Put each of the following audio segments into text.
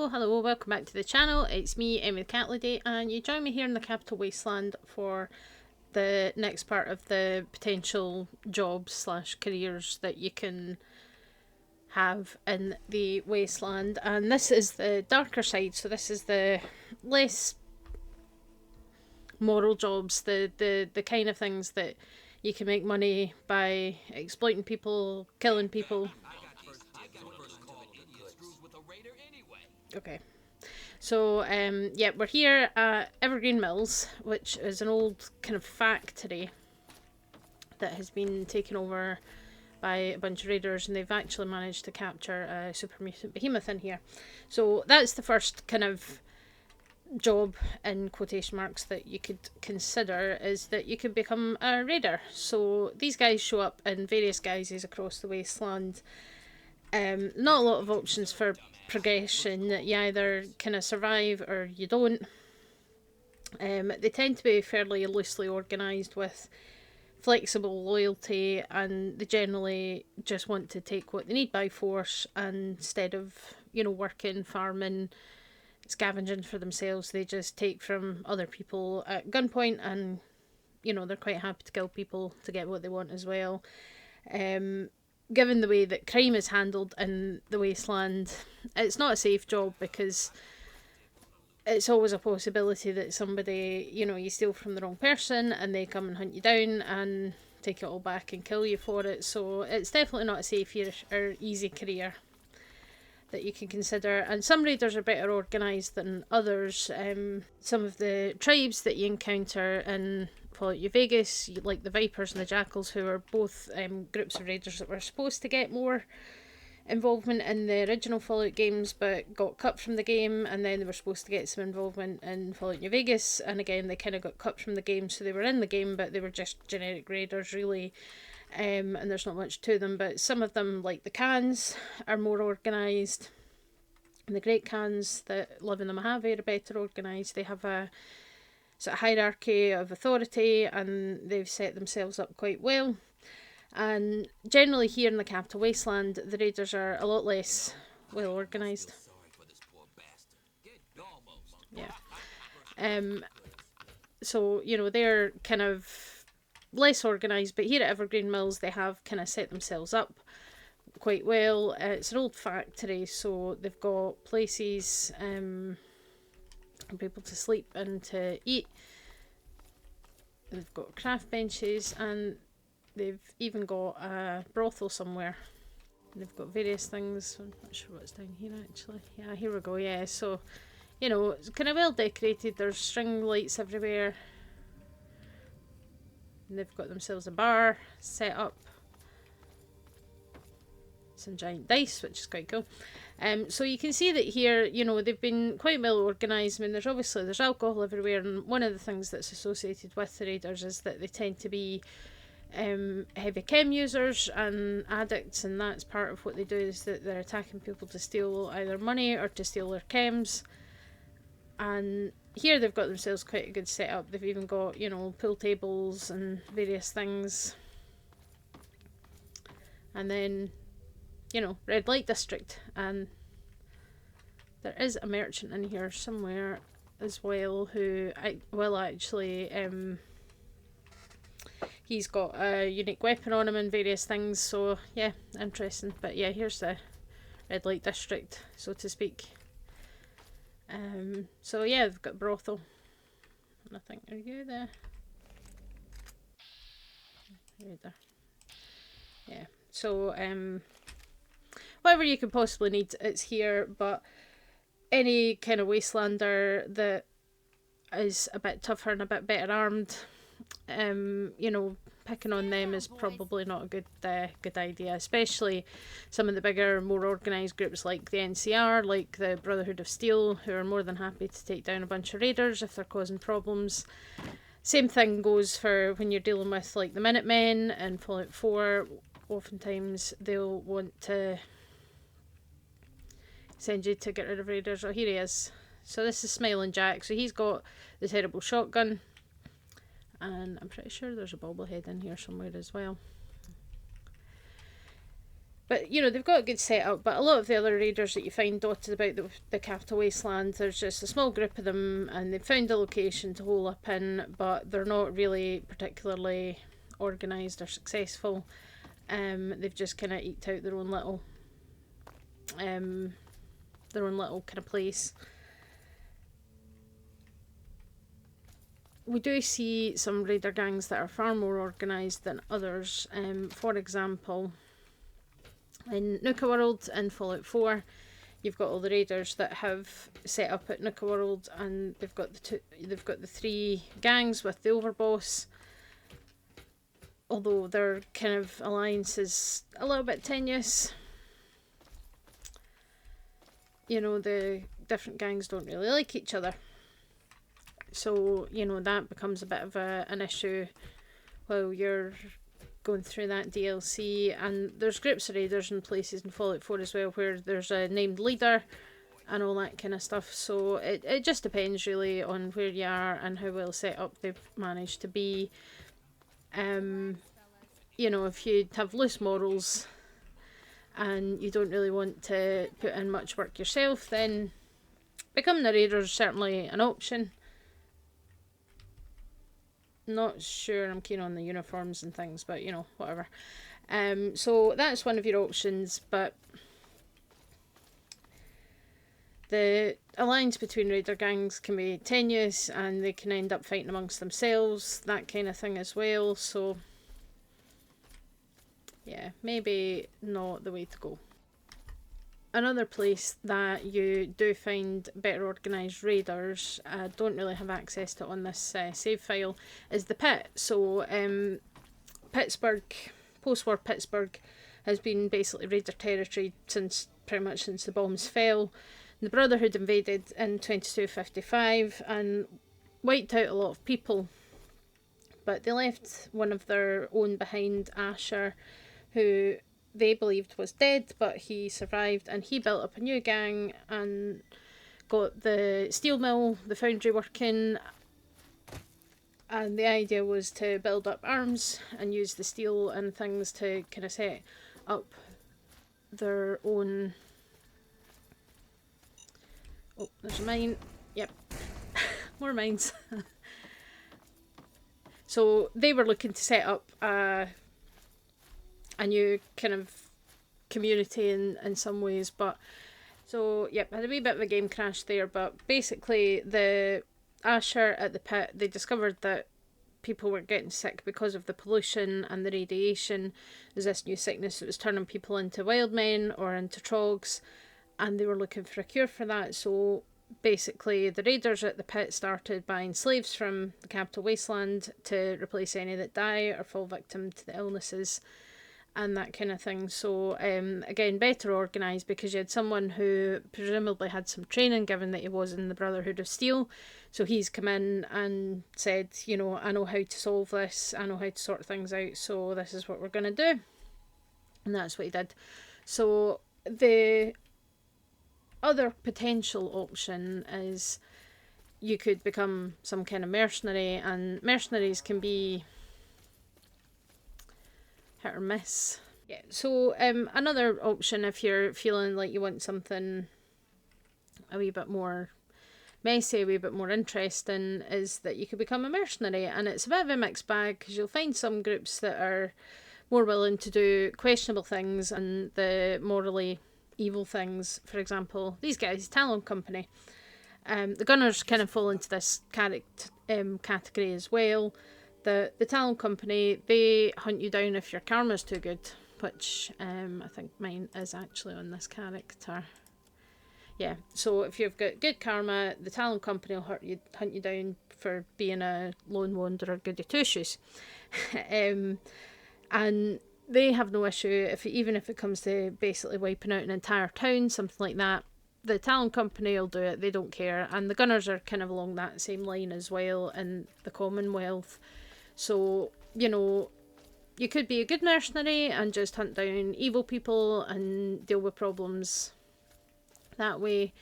Hello, welcome back to the channel. It's me, Emmy the Cat Lady, and you join me here in the capital Wasteland for the next part of the potential jobs slash careers that you can have in the Wasteland. And this is the darker side, so this is the less moral jobs, the kind of things that you can make money by exploiting people, killing people. Okay. So, yeah, we're here at Evergreen Mills, which is an old kind of factory that has been taken over by a bunch of raiders, and they've actually managed to capture a super mutant behemoth in here. So that's the first kind of job, in quotation marks, that you could consider, is that you could become a raider. So these guys show up in various guises across the Wasteland. Not a lot of options for progression. You either kind of survive or you don't. They tend to be fairly loosely organised with flexible loyalty, and they generally just want to take what they need by force, and instead of, you know, working, farming, scavenging for themselves, they just take from other people at gunpoint, and, you know, they're quite happy to kill people to get what they want as well. Given the way that crime is handled in the Wasteland, it's not a safe job, because it's always a possibility that somebody, you know, you steal from the wrong person and they come and hunt you down and take it all back and kill you for it. So it's definitely not a safe or easy career that you can consider. And some raiders are better organised than others. Some of the tribes that you encounter in Fallout New Vegas, like the Vipers and the Jackals, who are both groups of raiders that were supposed to get more involvement in the original Fallout games but got cut from the game, and then they were supposed to get some involvement in Fallout New Vegas, and again they kind of got cut from the game, so they were in the game but they were just generic raiders really. And there's not much to them, but some of them, like the Khans, are more organised, and the Great Khans that live in the Mojave are better organised. They have a sort of hierarchy of authority, and they've set themselves up quite well. And generally here in the capital Wasteland, the raiders are a lot less well organised. Yeah. So, you know, they're kind of less organised, but here at Evergreen Mills they have kind of set themselves up quite well. It's an old factory, so they've got places for people to sleep and to eat. They've got craft benches, and they've even got a brothel somewhere. And they've got various things. I'm not sure what's down here actually. Yeah, here we go. Yeah, so, you know, it's kind of well decorated. There's string lights everywhere. And they've got themselves a bar set up. Some giant dice, which is quite cool. So you can see that here, you know, they've been quite well organised. I mean, there's alcohol everywhere, and one of the things that's associated with the raiders is that they tend to be heavy chem users and addicts, and that's part of what they do, is that they're attacking people to steal either money or to steal their chems. And here they've got themselves quite a good setup. They've even got, you know, pool tables and various things. And then, you know, red light district, and there is a merchant in here somewhere as well who will actually he's got a unique weapon on him and various things, so yeah, interesting. But yeah, here's the red light district, so to speak. So yeah, they've got brothel. And I think, are you there? Right there. Yeah. So whatever you could possibly need, it's here. But any kind of Wastelander that is a bit tougher and a bit better armed, you know, picking on them is probably not a good idea, especially some of the bigger, more organised groups like the NCR, like the Brotherhood of Steel, who are more than happy to take down a bunch of raiders if they're causing problems. Same thing goes for when you're dealing with, like, the Minutemen and Fallout 4. Oftentimes they'll want to send you to get rid of raiders. Oh, here he is. So this is Smiling Jack. So he's got the terrible shotgun. And I'm pretty sure there's a bobblehead in here somewhere as well. But, you know, they've got a good setup, but a lot of the other raiders that you find dotted about the capital wasteland, there's just a small group of them, and they've found a location to hole up in, but they're not really particularly organised or successful. They've just kind of eked out their own little kind of place. We do see some raider gangs that are far more organised than others. For example, in Nuka World in Fallout 4, you've got all the raiders that have set up at Nuka World, and they've got the three gangs with the overboss. Although their kind of alliance is a little bit tenuous. You know, the different gangs don't really like each other. So, you know, that becomes a bit of an issue while you're going through that DLC. And there's groups of raiders in places in Fallout 4 as well where there's a named leader and all that kind of stuff. So it just depends really on where you are and how well set up they've managed to be. You know, if you have loose morals and you don't really want to put in much work yourself, then becoming a raider is certainly an option. Not sure I'm keen on the uniforms and things, but you know, whatever. So that's one of your options, but the alliance between raider gangs can be tenuous and they can end up fighting amongst themselves, that kind of thing as well. So yeah, maybe not the way to go. Another place that you do find better organised raiders, don't really have access to on this save file, is the Pit. So Pittsburgh, post-war Pittsburgh, has been basically raider territory pretty much since the bombs fell. The Brotherhood invaded in 2255 and wiped out a lot of people, but they left one of their own behind, Asher, who they believed was dead, but he survived, and he built up a new gang and got the steel mill, the foundry working, and the idea was to build up arms and use the steel and things to kind of set up their own... Oh, there's a mine. Yep. More mines. So they were looking to set up a new kind of community in some ways, but so yep, had a wee bit of a game crash there, but basically the Asher at the Pit, they discovered that people were getting sick because of the pollution and the radiation. There's this new sickness that was turning people into wild men or into trogs, and they were looking for a cure for that. So basically the raiders at the Pit started buying slaves from the capital wasteland to replace any that die or fall victim to the illnesses and that kind of thing. So again, better organised because you had someone who presumably had some training, given that he was in the Brotherhood of Steel. So he's come in and said, you know, I know how to solve this, I know how to sort things out, so this is what we're going to do. And that's what he did. So the other potential option is you could become some kind of mercenary, and mercenaries can be hit or miss. Yeah, so another option, if you're feeling like you want something a wee bit more messy, a wee bit more interesting, is that you could become a mercenary. And it's a bit of a mixed bag because you'll find some groups that are more willing to do questionable things and the morally evil things. For example, these guys, Talon Company. The Gunners kind of fall into this category as well. The Talon Company, they hunt you down if your karma's too good, which I think mine is actually on this character. Yeah, so if you've got good karma, the Talon Company will hunt you down for being a lone wanderer goody two-shoes. And they have no issue, even if it comes to basically wiping out an entire town, something like that. The Talon Company will do it, they don't care. And the Gunners are kind of along that same line as well in the Commonwealth. So, you know, you could be a good mercenary and just hunt down evil people and deal with problems that way.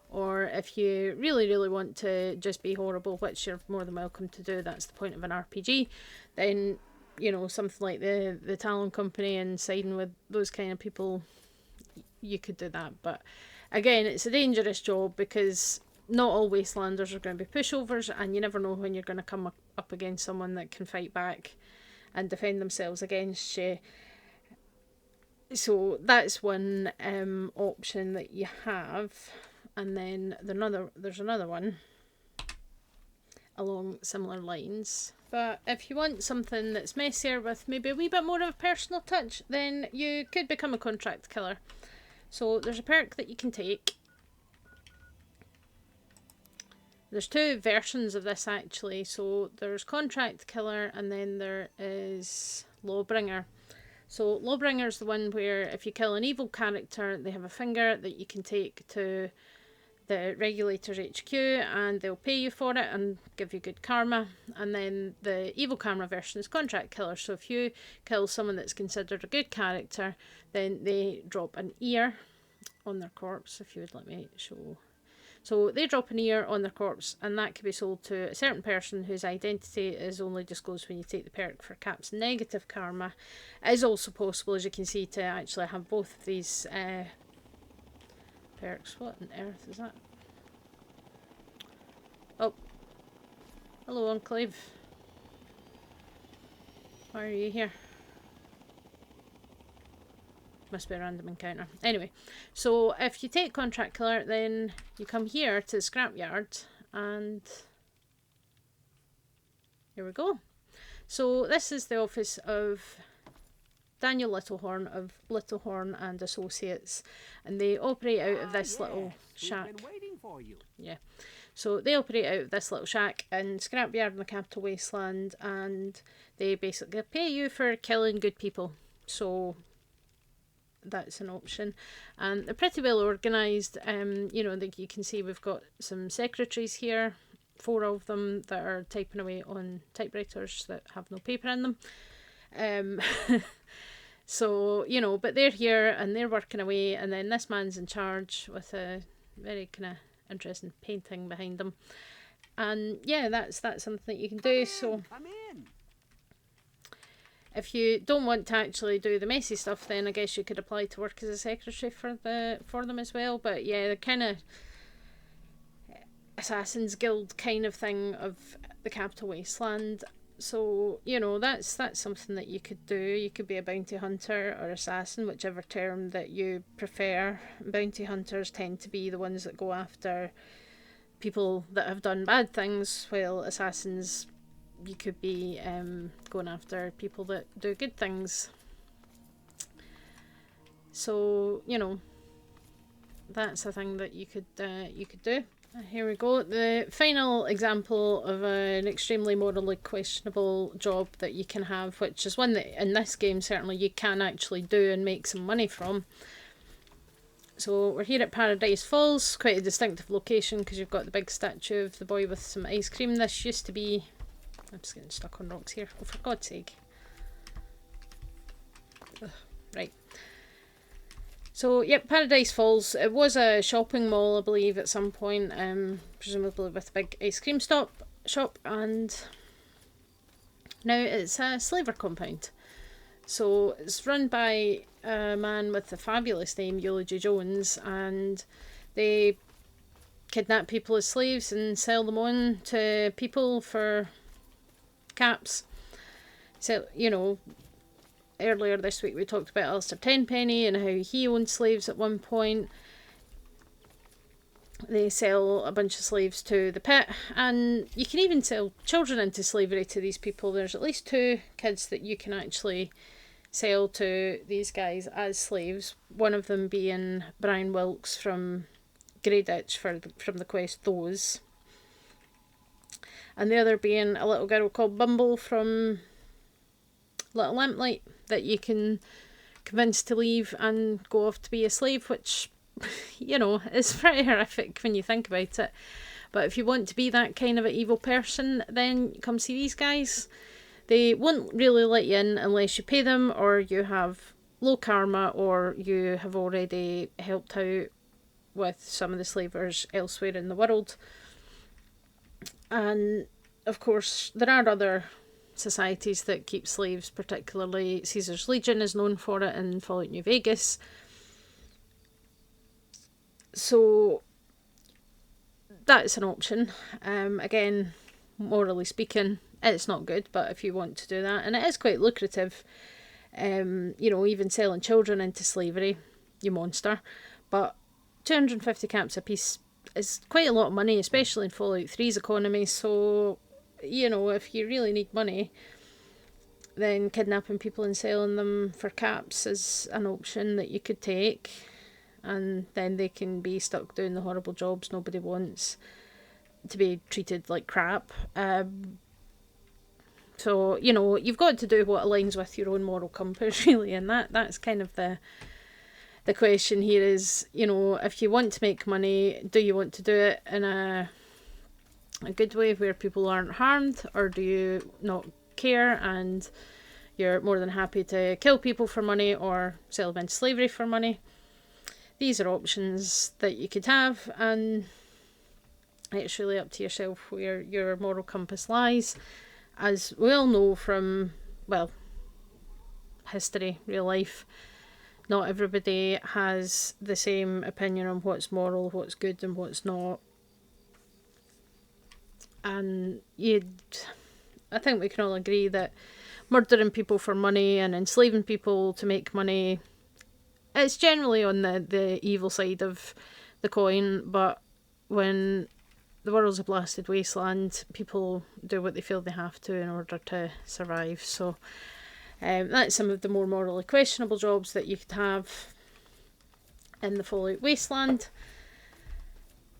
Or if you really, really want to just be horrible, which you're more than welcome to do, that's the point of an RPG, then you know, something like the Talon Company and siding with those kind of people, you could do that. But again, it's a dangerous job because not all Wastelanders are going to be pushovers, and you never know when you're going to come up against someone that can fight back and defend themselves against you. So that's one option that you have. And then there's another one along similar lines. But if you want something that's messier with maybe a wee bit more of a personal touch, then you could become a contract killer. So there's a perk that you can take. There's two versions of this actually. So there's contract killer and then there is lawbringer. So lawbringer is the one where if you kill an evil character, they have a finger that you can take to the regulator's HQ and they'll pay you for it and give you good karma. And then the evil karma version is contract killer. So if you kill someone that's considered a good character, then they drop an ear on their corpse. If you would let me show. So they drop an ear on their corpse and that can be sold to a certain person whose identity is only disclosed when you take the perk for Cap's negative karma. It is also possible, as you can see, to actually have both of these perks. What on earth is that? Oh. Hello, Enclave. Why are you here? Must be a random encounter. Anyway, so if you take contract killer, then you come here to the scrapyard and here we go. So this is the office of Daniel Littlehorn of Littlehorn and Associates, and they operate out of this little shack. We've been waiting for you. Yeah, so they operate out of this little shack in Scrapyard in the capital Wasteland, and they basically pay you for killing good people. So that's an option, and they're pretty well organised. You know, like you can see, we've got some secretaries here, 4 of them that are typing away on typewriters that have no paper in them. So, you know, but they're here and they're working away, and then this man's in charge with a very kind of interesting painting behind them. And yeah, that's something that you can do. So Come in. if you don't want to actually do the messy stuff, then I guess you could apply to work as a secretary for them as well. But yeah, the kind of Assassin's Guild kind of thing of the capital Wasteland. So, you know, that's something that you could do. You could be a bounty hunter or assassin, whichever term that you prefer. Bounty hunters tend to be the ones that go after people that have done bad things, while assassins, you could be going after people that do good things. So, you know, that's a thing that you could do. Here we go. The final example of an extremely morally questionable job that you can have, which is one that in this game certainly you can actually do and make some money from. So we're here at Paradise Falls, quite a distinctive location because you've got the big statue of the boy with some ice cream. This used to be... I'm just getting stuck on rocks here. Oh, for God's sake. Ugh, right. So, yep, Paradise Falls. It was a shopping mall, I believe, at some point, presumably with a big ice cream shop, and now it's a slaver compound. So, it's run by a man with a fabulous name, Eulogy Jones, and they kidnap people as slaves and sell them on to people for caps. So, you know, earlier this week we talked about Alistair Tenpenny and how he owned slaves at one point. They sell a bunch of slaves to the pit, and you can even sell children into slavery to these people. There's at least 2 kids that you can actually sell to these guys as slaves, one of them being Brian Wilkes from Greyditch from the quest Those, and the other being a little girl called Bumble from Little Lamplight that you can convince to leave and go off to be a slave, which, you know, is pretty horrific when you think about it. But if you want to be that kind of an evil person, then come see these guys. They won't really let you in unless you pay them, or you have low karma, or you have already helped out with some of the slavers elsewhere in the world. And of course there are other societies that keep slaves, particularly Caesar's Legion is known for it in Fallout New Vegas. So that's an option. Again, morally speaking, it's not good, but if you want to do that, and it is quite lucrative, even selling children into slavery, you monster. But 250 caps a piece is quite a lot of money, especially in Fallout 3's economy. So, if you really need money, then kidnapping people and selling them for caps is an option that you could take. And then they can be stuck doing the horrible jobs nobody wants, to be treated like crap. So, you've got to do what aligns with your own moral compass, really. And that's kind of the question here is, if you want to make money, do you want to do it in a good way where people aren't harmed, or do you not care and you're more than happy to kill people for money or sell them into slavery for money? These are options that you could have, and it's really up to yourself where your moral compass lies. As we all know from, history, real life, not everybody has the same opinion on what's moral, what's good and what's not. And I think we can all agree that murdering people for money and enslaving people to make money, it's generally on the evil side of the coin. But when the world's a blasted wasteland, people do what they feel they have to in order to survive. So that's some of the more morally questionable jobs that you could have in the Fallout Wasteland.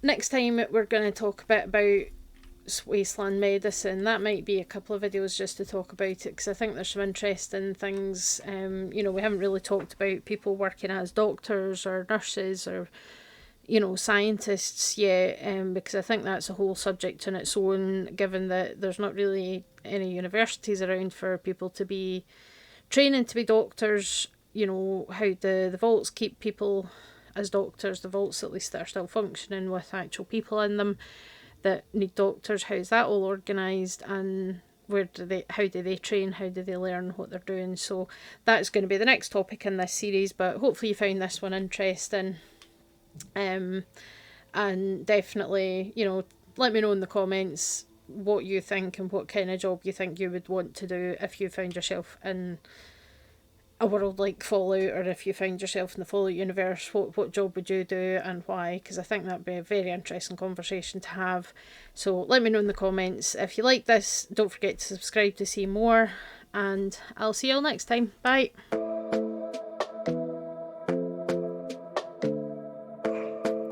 Next time we're going to talk a bit about wasteland medicine. That might be a couple of videos just to talk about it, because I think there's some interesting things. We haven't really talked about people working as doctors or nurses or scientists yet, because I think that's a whole subject in its own, given that there's not really any universities around for people to be training to be doctors. How the vaults keep people as doctors, the vaults at least that are still functioning with actual people in them that need doctors, how's that all organised, and how do they train, how do they learn what they're doing? So that's going to be the next topic in this series, but hopefully you found this one interesting. And definitely, let me know in the comments what you think and what kind of job you think you would want to do if you found yourself in a world like Fallout, or if you found yourself in the Fallout universe, what job would you do and why? Because I think that'd be a very interesting conversation to have. So let me know in the comments. If you like this, don't forget to subscribe to see more, and I'll see you all next time. Bye.